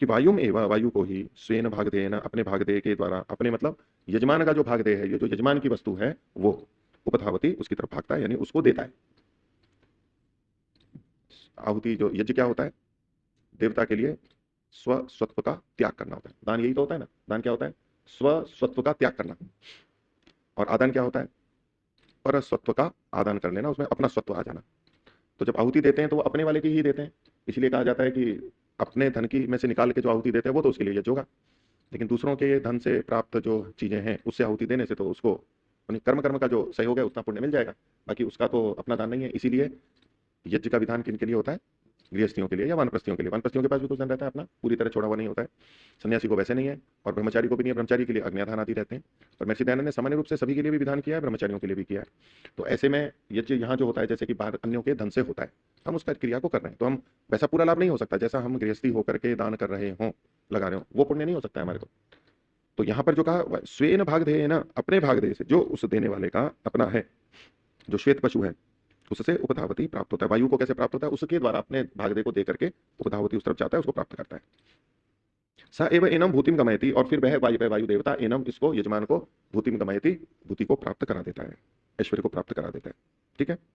कि वायुम एवं वायु को ही स्वेन भागधेयेन अपने भागधेय के द्वारा, अपने मतलब यजमान का जो भागधेय है, ये जो यजमान की वस्तु है वो उपधावती उसकी तरफ भागता है, यानी उसको देता है। आहुति जो यज्ञ क्या होता है, देवता के लिए स्वस्वत्व का त्याग करना होता है। दान यही तो होता है ना, दान क्या होता है, स्वस्वत्व का त्याग करना। और आदान क्या होता है, परस्वत्व का आदान कर लेना, उसमें अपना स्वत्व आ जाना। तो जब आहुति देते हैं तो वो अपने वाले की ही देते हैं, इसलिए कहा जाता है कि अपने धन की में से निकाल के जो आहुति देते हैं वो तो उसके लिए यज्ञ होगा, लेकिन दूसरों के धन से प्राप्त जो चीजें हैं उससे आहुति देने से तो उसको कर्म कर्म का जो सहयोग है उतना पुण्य मिल जाएगा, बाकी उसका तो अपना दान नहीं है। इसीलिए यज्ञ का विधान किन के लिए होता है, गृहस्थियों के लिए या वानप्रस्थियों के लिए। वानप्रस्थियों के पास भी कुछ धन रहता है अपना, पूरी तरह छोड़ा हुआ नहीं होता है। सन्यासी को वैसे नहीं है, और ब्रह्मचारी को भी नहीं है, ब्रह्मचारी के लिए अग्न्याधान आदि रहते हैं। और महर्षि दयानंद ने सामान्य रूप से सभी के लिए भी विधान किया है, ब्रह्मचारियों के लिए भी किया है। तो ऐसे में यज्ञ यहाँ जो होता है जैसे कि बाहर अन्यों के धन से होता है, हम उस क्रिया को कर रहे हैं, तो हम वैसा पूरा लाभ नहीं हो सकता जैसा हम गृहस्थी होकर के दान कर रहे हों, लगा रहे हो, वो पुण्य नहीं हो सकता है हमारे को। तो यहाँ पर जो कहा स्वेन भागधेय है ना, अपने भागधेय से, जो उस देने वाले का अपना है, जो श्वेत पशु है उससे उपधावती प्राप्त होता है। वायु को कैसे प्राप्त होता है, उसके द्वारा अपने भागधेय को दे करके उपधावती उस तरफ जाता है, उसको प्राप्त करता है। स एव एनम भूतिम गमयति, और फिर वह वायु देवता एनम इसको यजमान को भूतिम गमयति, भूति को प्राप्त करा देता है, ऐश्वर्य को प्राप्त करा देता है। ठीक है।